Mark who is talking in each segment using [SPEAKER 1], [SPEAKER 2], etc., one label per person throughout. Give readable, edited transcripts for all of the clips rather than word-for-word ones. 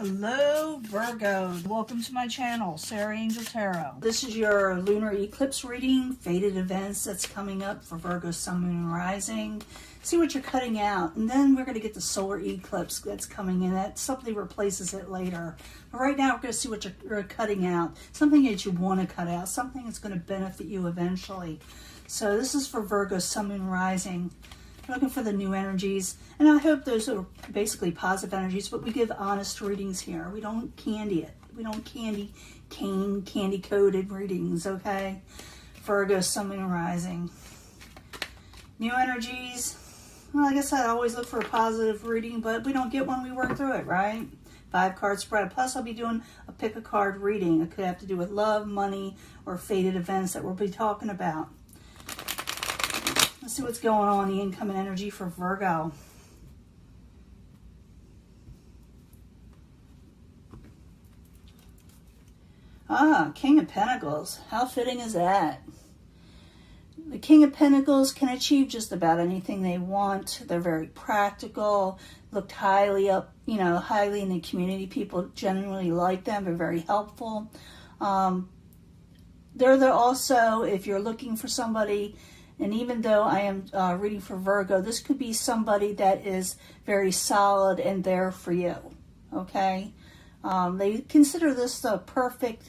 [SPEAKER 1] Hello Virgo, welcome to my channel, Sarah Angel Tarot. This is your lunar eclipse reading, fated events that's coming up for Virgo, Sun, Moon, and Rising. See what you're cutting out, and then we're going to get the solar eclipse that's coming in. That something replaces it later. But right now we're going to see what you're cutting out, something that you want to cut out, something that's going to benefit you eventually. So this is for Virgo, Sun, Moon, Rising. Looking for the new energies, and I hope those are basically positive energies, but we give honest readings here. We don't candy it. We don't candy coated readings, okay? Virgo, Sun, Moon, Rising. New energies. Well, like I said, I always look for a positive reading, but we don't get one, we work through it, right? 5-card spread. Plus, I'll be doing a pick a card reading. It could have to do with love, money, or fated events that we'll be talking about. Let's see what's going on, the incoming energy for Virgo. King of Pentacles. How fitting is that? The King of Pentacles can achieve just about anything they want. They're very practical, looked highly up, highly in the community. People genuinely like them. They're very helpful. They're also, if you're looking for somebody, and even though I am reading for Virgo, this could be somebody that is very solid and there for you, okay? They consider this the perfect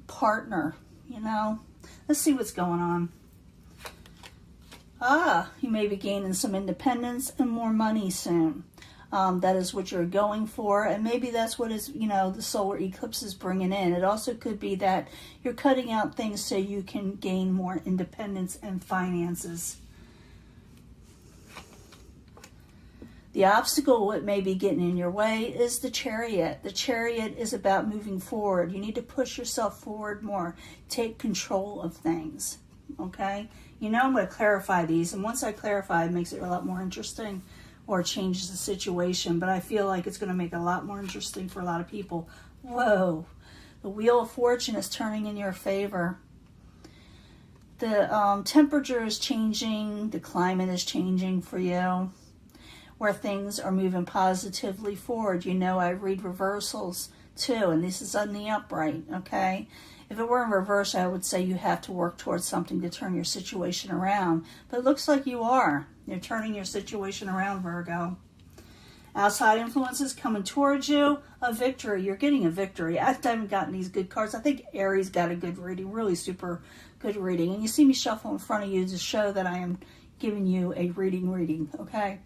[SPEAKER 1] partner, Let's see what's going on. You may be gaining some independence and more money soon. That is what you're going for, and maybe that's what is, the solar eclipse is bringing in. It also could be that you're cutting out things so you can gain more independence and finances. The obstacle, what may be getting in your way, is the Chariot. The Chariot is about moving forward. You need to push yourself forward more. Take control of things, okay? I'm going to clarify these, and once I clarify, it makes it a lot more interesting, or changes the situation, but I feel like it's going to make it a lot more interesting for a lot of people. Whoa, the Wheel of Fortune is turning in your favor. The temperature is changing, the climate is changing for you, where things are moving positively forward. I read reversals too, and this is on the upright, okay? If it were in reverse, I would say you have to work towards something to turn your situation around, but it looks like you are. You're turning your situation around, Virgo. Outside influences coming towards you. A victory. You're getting a victory. I haven't gotten these good cards. I think Aries got a good reading. Really super good reading. And you see me shuffle in front of you to show that I am giving you a reading, okay?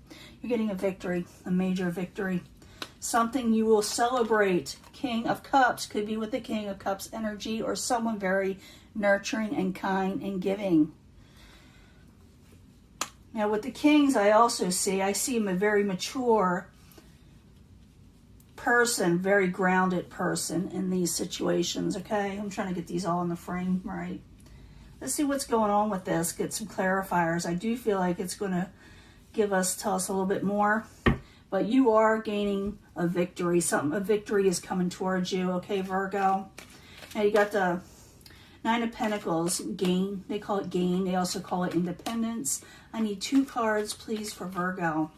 [SPEAKER 1] You're getting a victory. A major victory. Something you will celebrate. King of Cups. Could be with the King of Cups energy, or someone very nurturing and kind and giving. Now with the Kings, I see him a very mature person, very grounded person in these situations, okay? I'm trying to get these all in the frame, right? Let's see what's going on with this, get some clarifiers. I do feel like it's going to tell us a little bit more, but you are gaining a victory. A victory is coming towards you, okay, Virgo? Now you got the 9 of Pentacles, gain. They call it gain. They also call it independence. I need 2 cards, please, for Virgo.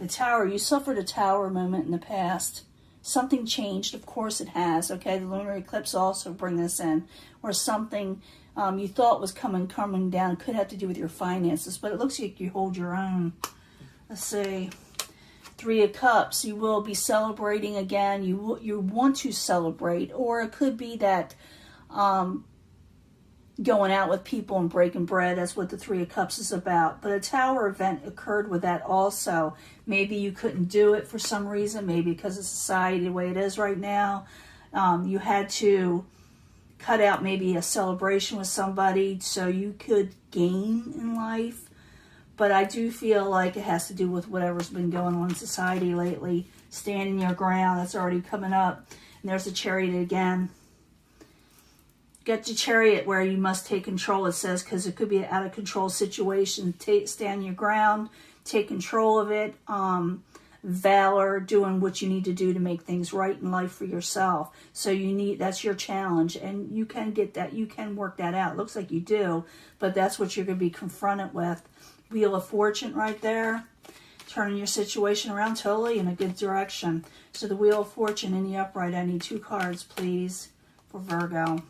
[SPEAKER 1] The Tower. You suffered a Tower moment in the past. Something changed. Of course it has. Okay, the lunar eclipse also bring this in. Or something you thought was coming down. Could have to do with your finances, but it looks like you hold your own. Let's see. 3 of Cups, you will be celebrating again. You want to celebrate, or it could be that going out with people and breaking bread. That's what the 3 of Cups is about. But a Tower event occurred with that also. Maybe you couldn't do it for some reason, maybe because of society, the way it is right now. You had to cut out maybe a celebration with somebody so you could gain in life. But I do feel like it has to do with whatever's been going on in society lately. Standing your ground, that's already coming up. And there's the Chariot again. Get the Chariot where you must take control, it says, because it could be an out of control situation. Stand your ground, take control of it. valor, doing what you need to do to make things right in life for yourself. So that's your challenge, and you can get that, you can work that out. It looks like you do, but that's what you're going to be confronted with. Wheel of Fortune right there, turning your situation around totally in a good direction. So the Wheel of Fortune in the upright, I need 2 cards, please, for Virgo.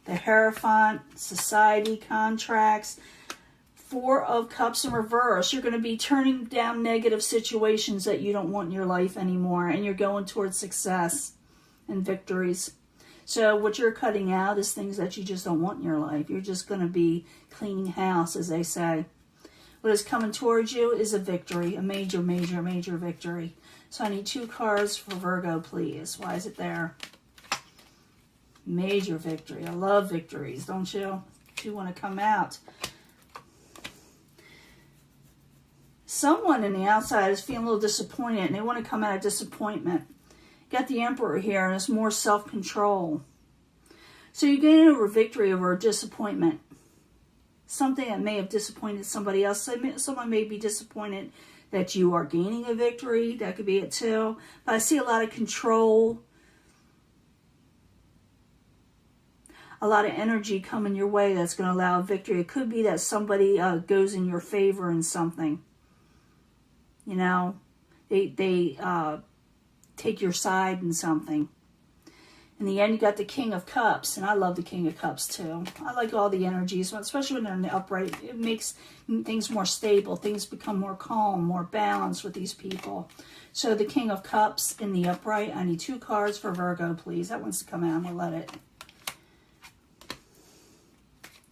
[SPEAKER 1] The Hierophant, Society, Contracts, 4 of Cups in reverse. You're going to be turning down negative situations that you don't want in your life anymore, and you're going towards success and victories. So what you're cutting out is things that you just don't want in your life. You're just going to be cleaning house, as they say. What is coming towards you is a victory, a major, major, major victory. So I need 2 cards for Virgo, please. Why is it there? Major victory. I love victories, don't you? You want to come out. Someone in the outside is feeling a little disappointed, and they want to come out of disappointment. Got the Emperor here, and it's more self-control. So you're getting over victory over a disappointment. Something that may have disappointed somebody else. Someone may be disappointed that you are gaining a victory. That could be it too. But I see a lot of control. A lot of energy coming your way that's going to allow a victory. It could be that somebody goes in your favor in something. You know, they take your side in something. In the end, you got the King of Cups, and I love the King of Cups too. I like all the energies, especially when they're in the upright. It makes things more stable. Things become more calm, more balanced with these people. So the King of Cups in the upright, I need 2 cards for Virgo, please. That wants to come out. I'm going to let it.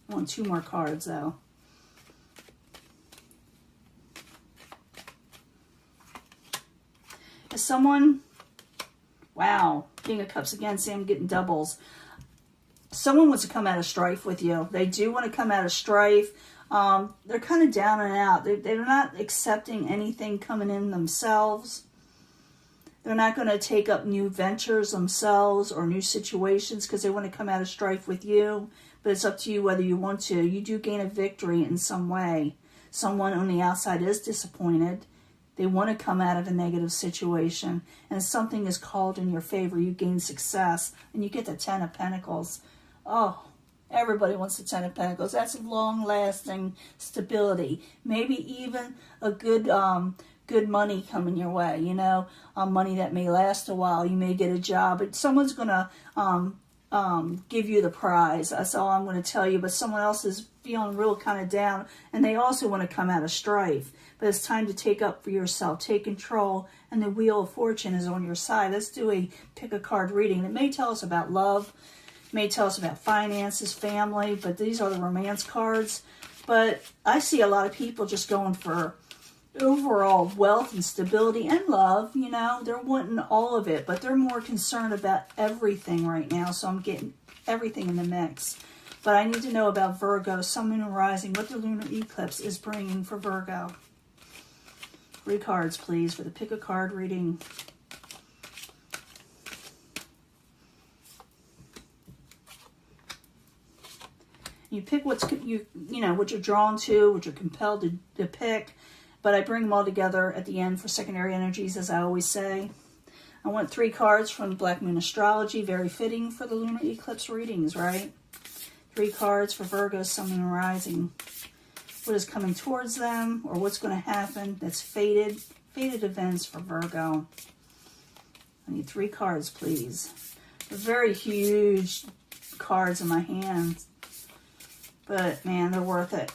[SPEAKER 1] I want 2 more cards, though. Is someone... Wow, King of Cups again. See, I'm getting doubles. Someone wants to come out of strife with you. They do want to come out of strife. They're kind of down and out. They're not accepting anything coming in themselves. They're not going to take up new ventures themselves or new situations because they want to come out of strife with you. But it's up to you whether you want to. You do gain a victory in some way. Someone on the outside is disappointed. They want to come out of a negative situation, and something is called in your favor. You gain success, and you get the 10 of Pentacles. Oh, everybody wants the 10 of Pentacles. That's long-lasting stability. Maybe even a good money coming your way, you know, money that may last a while. You may get a job, but someone's going to give you the prize. That's all I'm going to tell you, but someone else is feeling real kind of down, and they also want to come out of strife. But it's time to take up for yourself, take control, and the Wheel of Fortune is on your side. Let's do a pick a card reading. It may tell us about love, may tell us about finances, family, but these are the romance cards. But I see a lot of people just going for overall wealth and stability and love. You know, they're wanting all of it, but they're more concerned about everything right now. So I'm getting everything in the mix. But I need to know about Virgo, Sun, Moon, and Rising, what the lunar eclipse is bringing for Virgo. 3 cards, please, for the pick a card reading. You pick what's what you're drawn to, what you're compelled to pick. But I bring them all together at the end for secondary energies, as I always say. I want 3 cards from Black Moon Astrology, very fitting for the lunar eclipse readings, right? 3 cards for Virgo, Sun, Moon, and Rising. What is coming towards them, or what's going to happen that's fated events for Virgo. I need 3 cards, please. They're very huge cards in my hands, but man, they're worth it.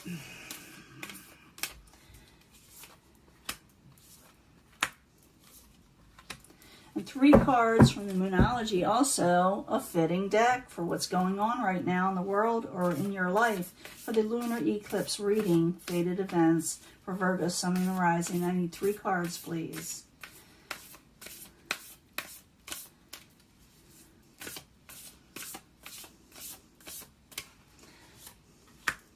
[SPEAKER 1] And 3 cards from the Moonology, also a fitting deck for what's going on right now in the world or in your life for the lunar eclipse reading, fated events for Virgo, Sun, Moon, and Rising. I need 3 cards, please.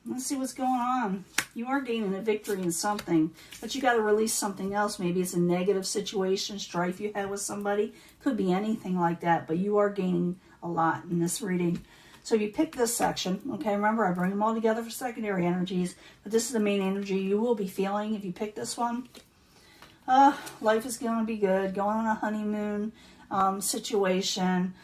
[SPEAKER 1] Let's see what's going on. You are gaining a victory in something, but you got to release something else. Maybe it's a negative situation, strife you had with somebody. Could be anything like that, but you are gaining a lot in this reading. So if you pick this section, okay, remember I bring them all together for secondary energies, but this is the main energy you will be feeling if you pick this one. Life is going to be good, going on a honeymoon situation,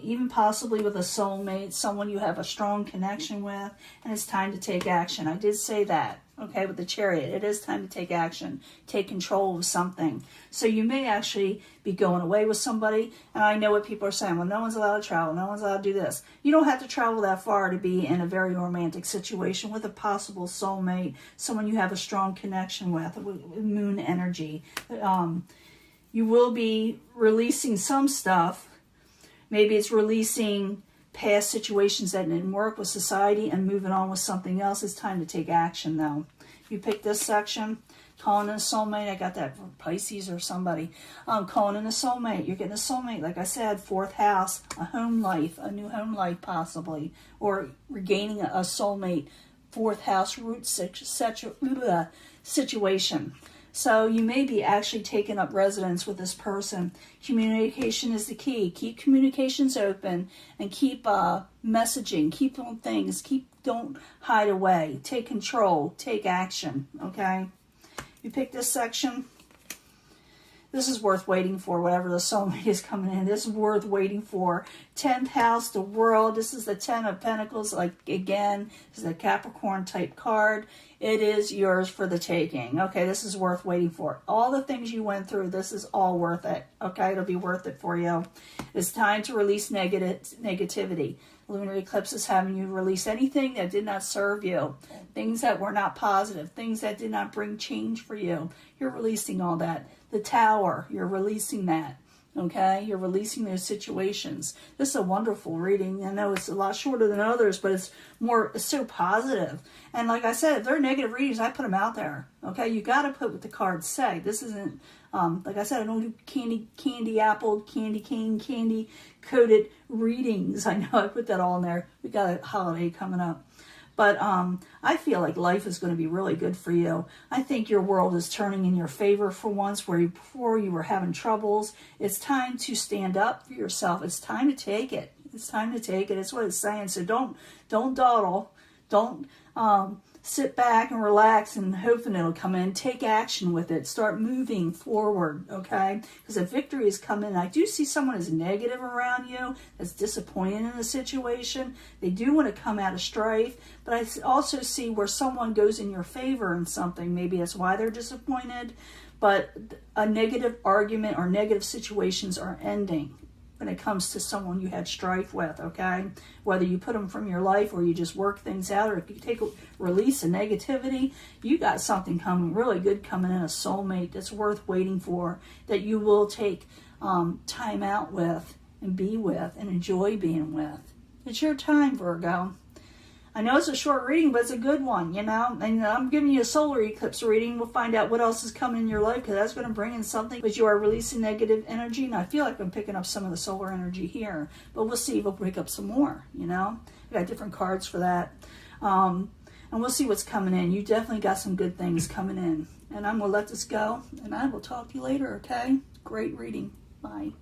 [SPEAKER 1] even possibly with a soulmate, someone you have a strong connection with, and it's time to take action. I did say that, okay, with the Chariot. It is time to take action, take control of something. So you may actually be going away with somebody, and I know what people are saying, well, no one's allowed to travel, no one's allowed to do this. You don't have to travel that far to be in a very romantic situation with a possible soulmate, someone you have a strong connection with moon energy. You will be releasing some stuff. Maybe it's releasing past situations that didn't work with society and moving on with something else. It's time to take action, though. If you pick this section, calling in a soulmate, I got that from Pisces or somebody. Calling in a soulmate. You're getting a soulmate, like I said, 4th house, a home life, a new home life possibly, or regaining a soulmate, 4th house root situation. So you may be actually taking up residence with this person. Communication is the key. Keep communications open and keep messaging. Keep on things. Don't hide away. Take control. Take action. Okay? You pick this section. This is worth waiting for, whatever the soulmate is coming in. This is worth waiting for. 10th house, the world. This is the 10 of Pentacles. Like, again, this is a Capricorn type card. It is yours for the taking. Okay, this is worth waiting for. All the things you went through, this is all worth it. Okay, it'll be worth it for you. It's time to release negativity. Lunar eclipse is having you release anything that did not serve you. Things that were not positive. Things that did not bring change for you. You're releasing all that. The Tower, you're releasing that. Okay, you're releasing those situations. This is a wonderful reading. I know it's a lot shorter than others, but it's so positive. And like I said, if they're negative readings, I put them out there. Okay, you got to put what the cards say. This isn't, like I said, I don't do candy apple, candy cane, candy coated readings. I know I put that all in there. We got a holiday coming up. But I feel like life is going to be really good for you. I think your world is turning in your favor for once, where before you were having troubles. It's time to stand up for yourself. It's time to take it. It's time to take it. It's what it's saying. So don't dawdle. Don't sit back and relax and hoping it'll come in. Take action with it. Start moving forward, okay? Because if victory is coming, I do see someone is negative around you, that's disappointed in the situation. They do want to come out of strife, but I also see where someone goes in your favor in something. Maybe that's why they're disappointed, but a negative argument or negative situations are ending when it comes to someone you had strife with, okay? Whether you put them from your life or you just work things out, or if you take a release of negativity, you got something coming, really good coming in, a soulmate that's worth waiting for, that you will take time out with and be with and enjoy being with. It's your time, Virgo. I know it's a short reading, but it's a good one, you know. And I'm giving you a solar eclipse reading. We'll find out what else is coming in your life, because that's going to bring in something. But you are releasing negative energy. And I feel like I'm picking up some of the solar energy here. But we'll see if we'll pick up some more, you know. I got different cards for that. And we'll see what's coming in. You definitely got some good things coming in. And I'm going to let this go. And I will talk to you later, okay? Great reading. Bye.